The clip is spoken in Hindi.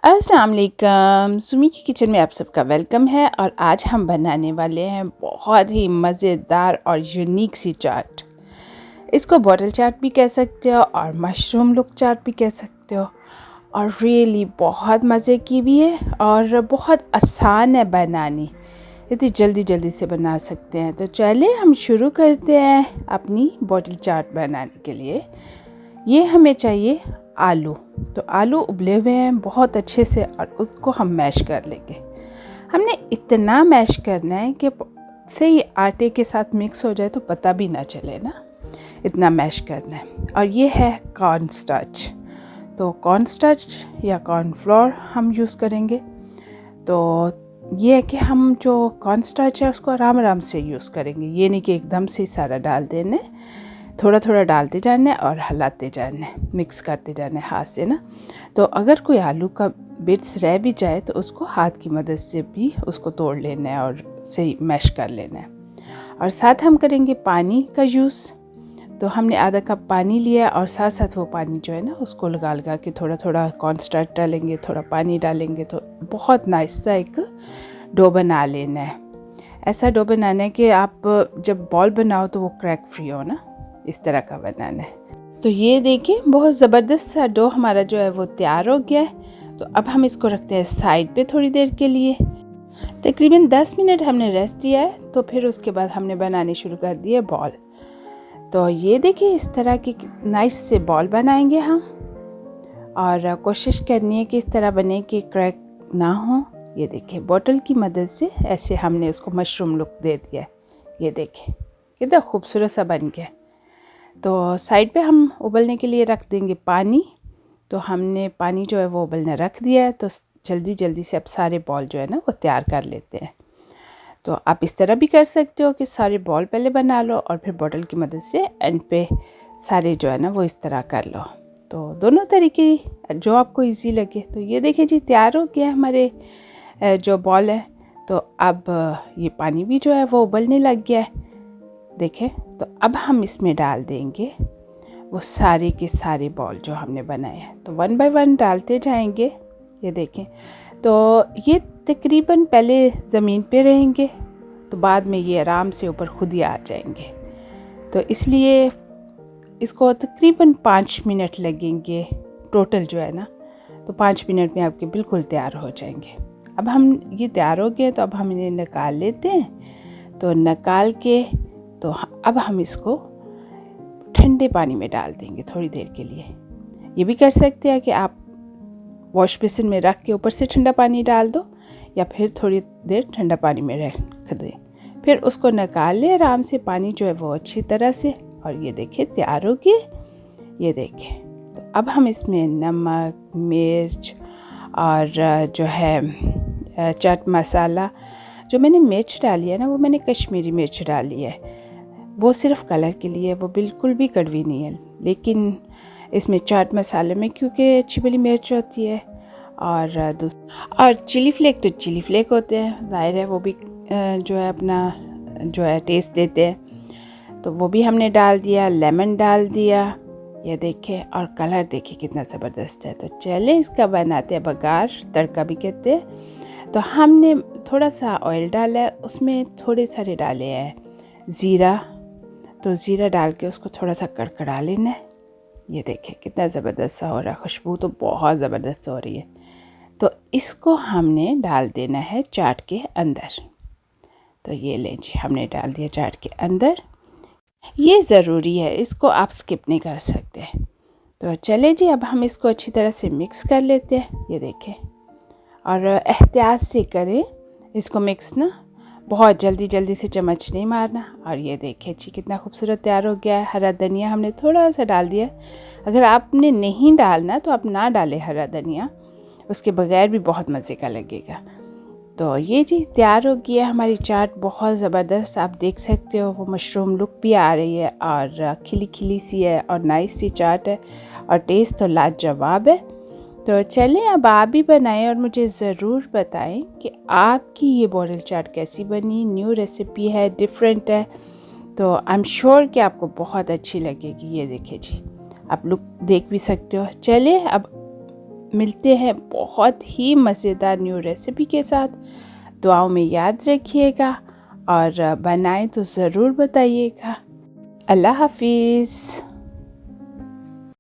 अस्सलाम वालेकुम। सुमी की किचन में आप सबका वेलकम है और आज हम बनाने वाले हैं बहुत ही मज़ेदार और यूनिक सी चाट। इसको बॉटल चाट भी कह सकते हो और मशरूम लुक चाट भी कह सकते हो और रियली बहुत मज़े की भी है और बहुत आसान है बनानी। इतनी जल्दी जल्दी से बना सकते हैं। तो चलिए हम शुरू करते हैं अपनी बॉटल चाट बनाने के लिए। ये हमें चाहिए आलू। तो आलू उबले हुए हैं बहुत अच्छे से और उसको हम मैश कर लेंगे। हमने इतना मैश करना है कि सही आटे के साथ मिक्स हो जाए तो पता भी ना चले ना, इतना मैश करना है। और ये है कॉर्न स्टार्च। तो कॉर्न स्टार्च या कॉर्न फ्लोर हम यूज़ करेंगे। तो ये है कि हम जो कॉर्न स्टार्च है उसको आराम आराम से यूज़ करेंगे। ये नहीं कि एकदम से सारा डाल देने, थोड़ा थोड़ा डालते जाना है और हिलाते जाना है, मिक्स करते जाना है हाथ से ना। तो अगर कोई आलू का बिट्स रह भी जाए तो उसको हाथ की मदद से भी उसको तोड़ लेना है और सही मैश कर लेना है। और साथ हम करेंगे पानी का यूज़। तो हमने आधा कप पानी लिया और साथ साथ वो पानी जो है ना उसको लगा लगा के थोड़ा थोड़ा कॉर्न स्टार्च डालेंगे, थोड़ा पानी डालेंगे तो बहुत नाइस सा एक डो बना लेना है। ऐसा डो बनाना है कि आप जब बॉल बनाओ तो वो क्रैक फ्री हो ना, इस तरह का बनाना है। तो ये देखिए बहुत ज़बरदस्त सा डो हमारा जो है वो तैयार हो गया है। तो अब हम इसको रखते हैं साइड पे थोड़ी देर के लिए। तकरीबन 10 मिनट हमने रेस्ट दिया है। तो फिर उसके बाद हमने बनाने शुरू कर दिए बॉल। तो ये देखिए इस तरह की नाइस से बॉल बनाएंगे हम और कोशिश करनी है कि इस तरह बने कि क्रैक ना हो। ये देखिए बोतल की मदद से ऐसे हमने उसको मशरूम लुक दे दिया। ये देखिए कितना खूबसूरत सा बन गया। तो साइड पे हम उबलने के लिए रख देंगे पानी। तो हमने पानी जो है वो उबलने रख दिया है। तो जल्दी जल्दी से अब सारे बॉल जो है ना वो तैयार कर लेते हैं। तो आप इस तरह भी कर सकते हो कि सारे बॉल पहले बना लो और फिर बॉटल की मदद से एंड पे सारे जो है ना वो इस तरह कर लो। तो दोनों तरीके जो आपको इजी लगे। तो ये देखिए जी तैयार हो गया हमारे जो बॉल है। तो अब ये पानी भी जो है वो उबलने लग गया है। देखें तो अब हम इसमें डाल देंगे वो सारे के सारे बॉल जो हमने बनाए हैं। तो 1 बाय 1 डालते जाएंगे। ये देखें तो ये तकरीबन पहले ज़मीन पे रहेंगे तो बाद में ये आराम से ऊपर खुद ही आ जाएंगे। तो इसलिए इसको तकरीबन 5 मिनट लगेंगे टोटल जो है ना। तो 5 मिनट में आपके बिल्कुल तैयार हो जाएंगे। अब हम ये तैयार हो गए तो अब हम इन्हें निकाल लेते हैं। तो निकाल के तो अब हम इसको ठंडे पानी में डाल देंगे थोड़ी देर के लिए। ये भी कर सकते हैं कि आप वॉश बेसिन में रख के ऊपर से ठंडा पानी डाल दो या फिर थोड़ी देर ठंडा पानी में रख दें। फिर उसको निकाल लें आराम से, पानी जो है वो अच्छी तरह से। और ये देखिए तैयार हो गए। ये देखिए तो अब हम इसमें नमक, मिर्च और जो है चाट मसाला, जो मैंने मिर्च डाली है ना वो मैंने कश्मीरी मिर्च डाली है। वो सिर्फ कलर के लिए, वो बिल्कुल भी कड़वी नहीं है। लेकिन इसमें चाट मसाले में क्योंकि अच्छी वाली मिर्च होती है और चिली फ्लेक तो चिली फ्लेक होते हैं, ज़ाहिर है वो भी जो है अपना जो है टेस्ट देते हैं। तो वो भी हमने डाल दिया, लेमन डाल दिया। ये देखें और कलर देखिए कितना ज़बरदस्त है। तो चले इसका बनाते हैं बघार, तड़का भी कहते हैं। तो हमने थोड़ा सा ऑयल डाला है, उसमें थोड़े सारे डाले हैं ज़ीरा। तो ज़ीरा डाल के उसको थोड़ा सा कड़कड़ा लेना है। ये देखें कितना ज़बरदस्त सा हो रहा है, खुशबू तो बहुत ज़बरदस्त हो रही है। तो इसको हमने डाल देना है चाट के अंदर। तो ये लें जी हमने डाल दिया चाट के अंदर। ये ज़रूरी है, इसको आप स्किप नहीं कर सकते। तो चले जी अब हम इसको अच्छी तरह से मिक्स कर लेते हैं। ये देखें और एहतियात से करें इसको मिक्स ना, बहुत जल्दी जल्दी से चम्मच नहीं मारना। और ये देखिए जी कितना खूबसूरत तैयार हो गया है। हरा धनिया हमने थोड़ा सा डाल दिया। अगर आपने नहीं डालना तो आप ना डालें हरा धनिया, उसके बगैर भी बहुत मज़े का लगेगा। तो ये जी तैयार हो गया हमारी चाट, बहुत ज़बरदस्त। आप देख सकते हो वो मशरूम लुक भी आ रही है और खिली खिली सी है और नाइस सी चाट है और टेस्ट तो लाजवाब है। तो चलें अब आप भी बनाएं और मुझे ज़रूर बताएं कि आपकी ये बॉटल चाट कैसी बनी। न्यू रेसिपी है, डिफरेंट है, तो आई एम श्योर कि आपको बहुत अच्छी लगेगी। ये देखिए जी आप लुक देख भी सकते हो। चलिए अब मिलते हैं बहुत ही मज़ेदार न्यू रेसिपी के साथ। दुआओं में याद रखिएगा और बनाएं तो ज़रूर बताइएगा। अल्लाह हाफिज़।